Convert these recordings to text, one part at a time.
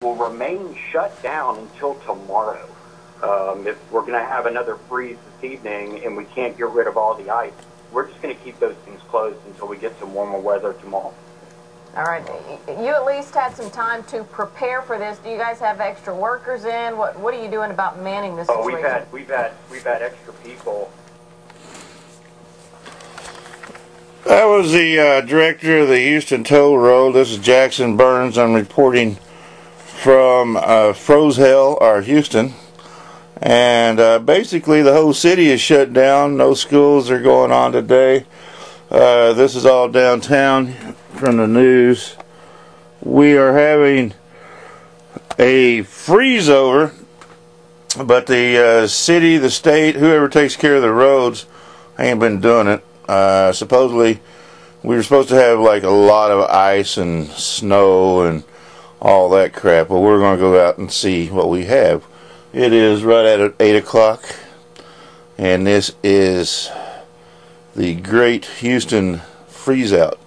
will remain shut down until tomorrow. If we're going to have another freeze this evening and we can't get rid of all the ice, we're just going to keep those things closed until we get some warmer weather tomorrow. All right. You at least had some time to prepare for this. Do you guys have extra workers in? What are you doing about manning this situation? Oh, we've had extra people. That was the director of the Houston Toll Road. This is Jackson Burns. I'm reporting from Froze Hell, or Houston. And basically the whole city is shut down. No schools are going on today. This is all downtown from the news. We are having a freeze over, but the city, the state, whoever takes care of the roads ain't been doing it. Supposedly we were supposed to have like a lot of ice and snow and all that crap, but we're going to go out and see what we have. It is right at 8 o'clock, and this is the Great Houston Freeze Out.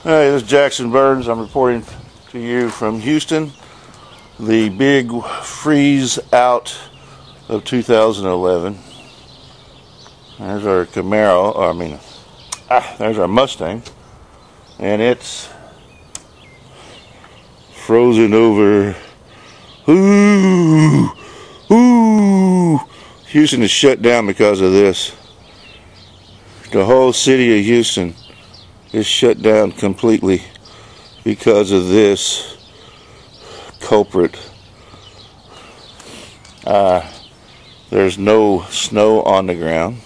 Hey, this is Jackson Burns. I'm reporting to you from Houston. The big freeze out of 2011. There's our Camaro, there's our Mustang. And it's frozen over. Ooh! Ooh! Houston is shut down because of this. The whole city of Houston is shut down completely because of this culprit. There's no snow on the ground.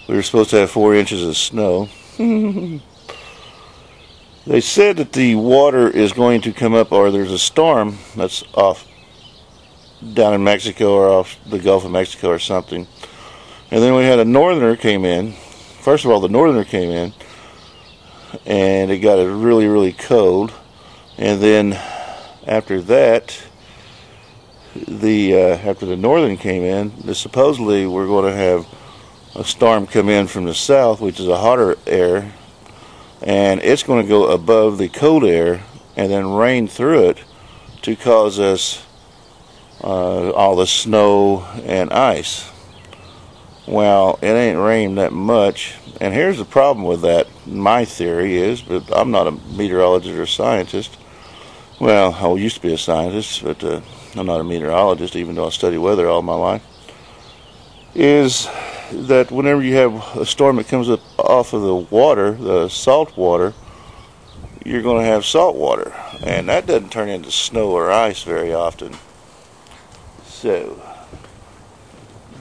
We were supposed to have 4 inches of snow. They said that the water is going to come up, or there's a storm that's off down in Mexico or off the Gulf of Mexico or something. And then we had a northerner came in. First of all, the northerner came in, and it got really, really cold. And then after that, after the northern came in, supposedly we're going to have a storm come in from the south, which is a hotter air, and it's going to go above the cold air and then rain through it to cause us all the snow and ice. Well, it ain't rained that much, and here's the problem with that. My theory is, but I'm not a meteorologist or scientist. Well, I used to be a scientist, but I'm not a meteorologist, even though I study weather all my life. Is that whenever you have a storm that comes up off of the water, the salt water, you're going to have salt water, and that doesn't turn into snow or ice very often. So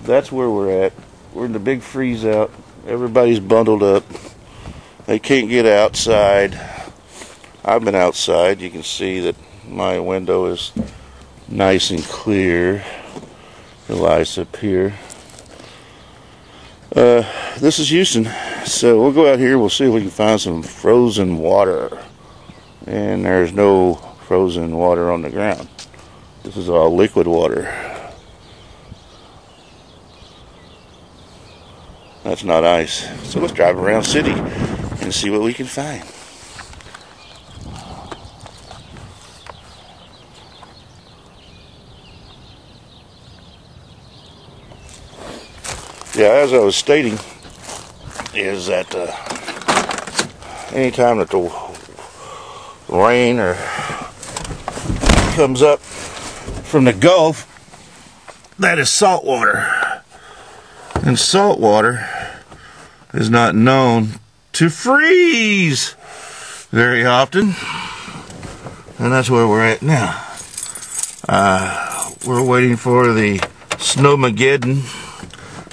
that's where we're at. We're in the big freeze out. Everybody's bundled up. They can't get outside. I've been outside. You can see that my window is nice and clear. The lights up here. This is Houston. So we'll go out here. We'll see if we can find some frozen water. And there's no frozen water on the ground. This is all liquid water. That's not ice. So let's drive around the city and see what we can find. Yeah, as I was stating, is that anytime that the rain or comes up from the Gulf, that is salt water. And salt water is not known to freeze very often. And that's where we're at now. We're waiting for the Snowmageddon,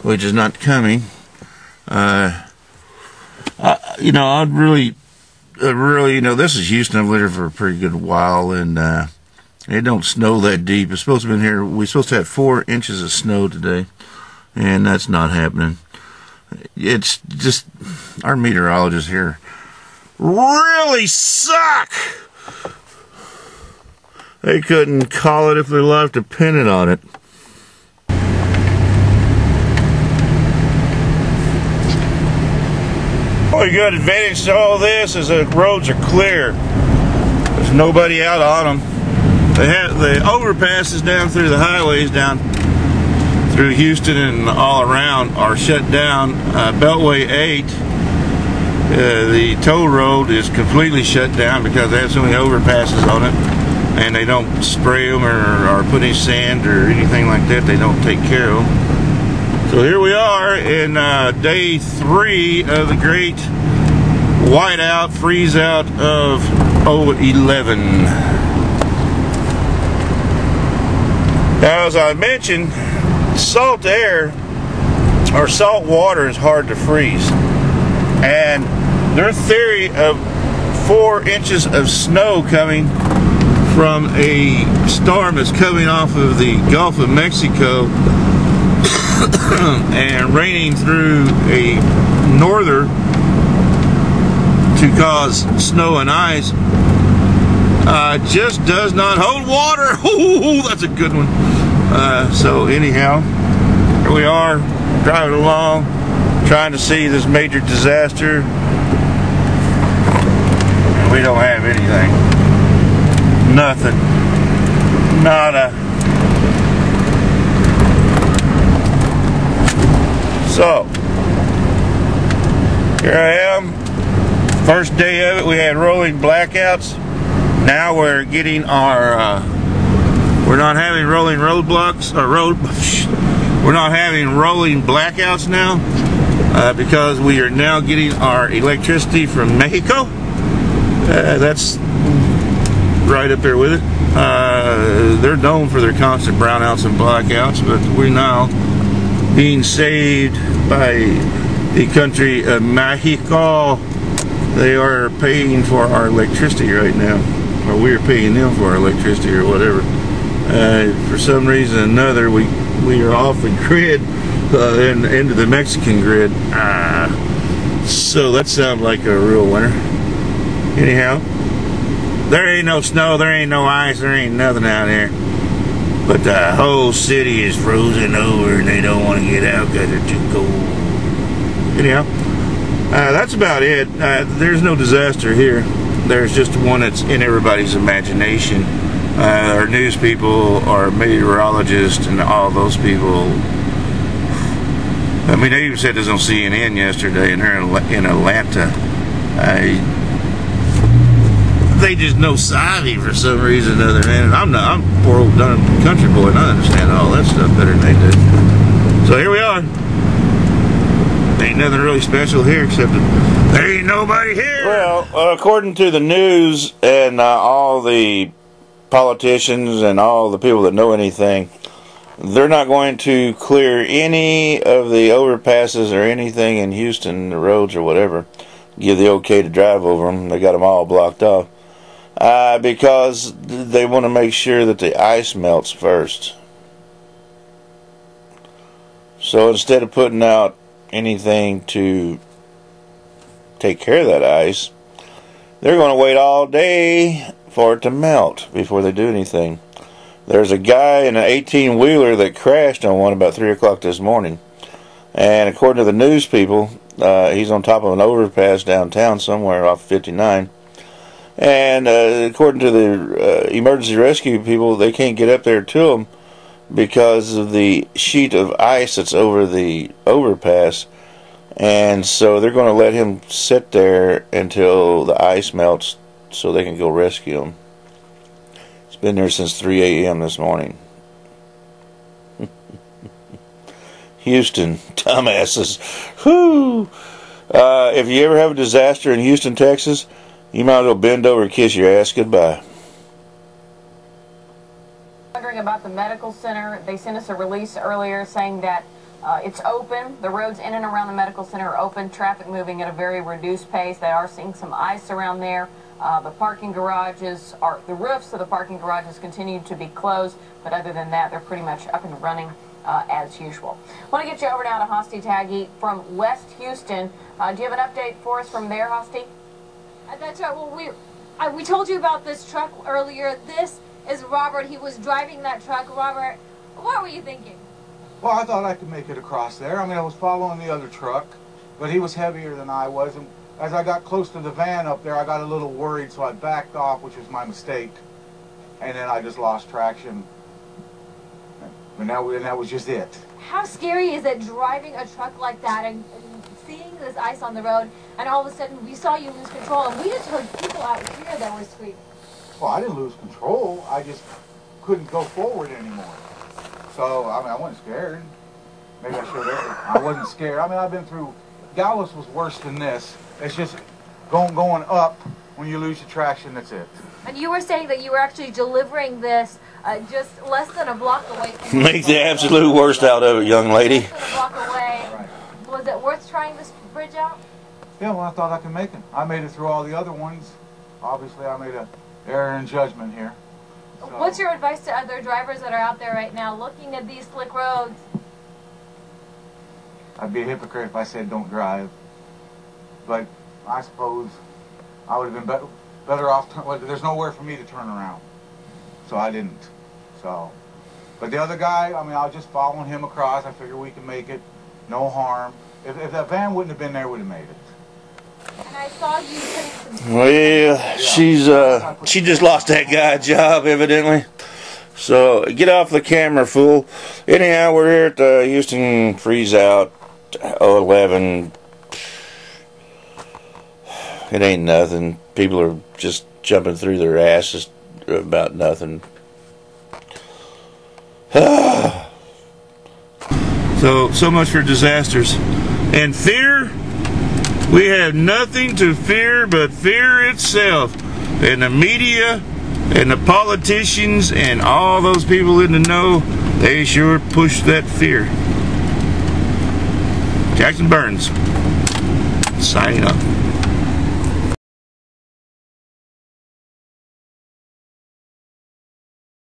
which is not coming. You know, I'd really, this is Houston. I've lived here for a pretty good while, and It don't snow that deep. It's supposed to be in here. We're supposed to have 4 inches of snow today, and that's not happening. It's just, our meteorologists here really suck. They couldn't call it if their life depended on it. Only good advantage to all this is that roads are clear. There's nobody out on them. They have the overpasses down through the highways down through Houston and all around are shut down. Beltway 8, the toll road is completely shut down because they have so many overpasses on it, and they don't spray them or put any sand or anything like that. They don't take care of them. So here we are in day 3 of the great whiteout, freeze out of 2011. Now, as I mentioned, salt air or salt water is hard to freeze, and their theory of 4 inches of snow coming from a storm that's coming off of the Gulf of Mexico and raining through a norther to cause snow and ice just does not hold water. Ooh, that's a good one. So anyhow, here we are driving along, trying to see this major disaster, and we don't have anything. Nothing. Nada. So here I am. First day of it, we had rolling blackouts. Now we're getting our, we're not having rolling roadblocks, or we're not having rolling blackouts now, because we are now getting our electricity from Mexico. That's right up there with it. They're known for their constant brownouts and blackouts, but we're now being saved by the country of Mexico. They are paying for our electricity right now, or we are paying them for our electricity or whatever. For some reason or another, we are off the grid and into the Mexican grid. So that sounds like a real winter. Anyhow, there ain't no snow, there ain't no ice, there ain't nothing out there. But the whole city is frozen over and they don't want to get out because they're too cold. Anyhow, that's about it. There's no disaster here. There's just one that's in everybody's imagination. Our news people, our meteorologists, and all those people. I mean, they even said this on CNN yesterday, and they're in Atlanta. They just know savvy for some reason or other. And I'm a poor old dumb country boy, and I understand all that stuff better than they do. So here we are. Ain't nothing really special here except that there ain't nobody here. Well, according to the news and all the politicians and all the people that know anything, they're not going to clear any of the overpasses or anything in Houston, the roads or whatever, give the okay to drive over them. They got them all blocked off because they want to make sure that the ice melts first. So instead of putting out anything to take care of that ice, they're going to wait all day for it to melt before they do anything. There's a guy in an 18-wheeler that crashed on one about 3 o'clock this morning, and according to the news people, he's on top of an overpass downtown somewhere off 59, and according to the emergency rescue people, they can't get up there to him because of the sheet of ice that's over the overpass, and so they're going to let him sit there until the ice melts so they can go rescue him. It's been there since 3 a.m. this morning. Houston, dumbasses. Whew. If you ever have a disaster in Houston, Texas, you might as well bend over and kiss your ass goodbye. Wondering about the medical center. They sent us a release earlier saying that it's open. The roads in and around the medical center are open. Traffic moving at a very reduced pace. They are seeing some ice around there. The parking garages are, the roofs of the parking garages continue to be closed, but other than that, they're pretty much up and running as usual. I want to get you over now to Hosty Taggy from West Houston. Do you have an update for us from there, Hosty? That's right. Well, we told you about this truck earlier. This is Robert. He was driving that truck. Robert, what were you thinking? Well, I thought I could make it across there. I mean, I was following the other truck, but he was heavier than I was. And as I got close to the van up there, I got a little worried, so I backed off, which was my mistake. And then I just lost traction. And that was just it. How scary is it driving a truck like that and seeing this ice on the road, and all of a sudden we saw you lose control, and we just heard people out here that were screaming? Well, I didn't lose control. I just couldn't go forward anymore. So, I mean, I wasn't scared. Maybe I should have. I wasn't scared. I mean, I've been through, Dallas was worse than this. It's just going up when you lose your traction, that's it. And you were saying that you were actually delivering this just less than a block away from Make the absolute worst out of it, young lady. Less than a block away. Right. Was it worth trying this bridge out? Yeah, well, I thought I could make it. I made it through all the other ones. Obviously, I made an error in judgment here. So. What's your advice to other drivers that are out there right now looking at these slick roads? I'd be a hypocrite if I said don't drive. But I suppose I would have been better off. Well, there's nowhere for me to turn around, so I didn't. So, but the other guy, I mean, I was just following him across. I figured we can make it, no harm. If that van wouldn't have been there, we'd have made it. And I saw you putting some... Well, she just lost that guy a job, evidently. So, get off the camera, fool. Anyhow, we're here at the Houston Freeze Out 011. It ain't nothing. People are just jumping through their asses about nothing. So much for disasters. And fear? We have nothing to fear but fear itself. And the media and the politicians and all those people in the know, they sure push that fear. Jackson Burns, signing off.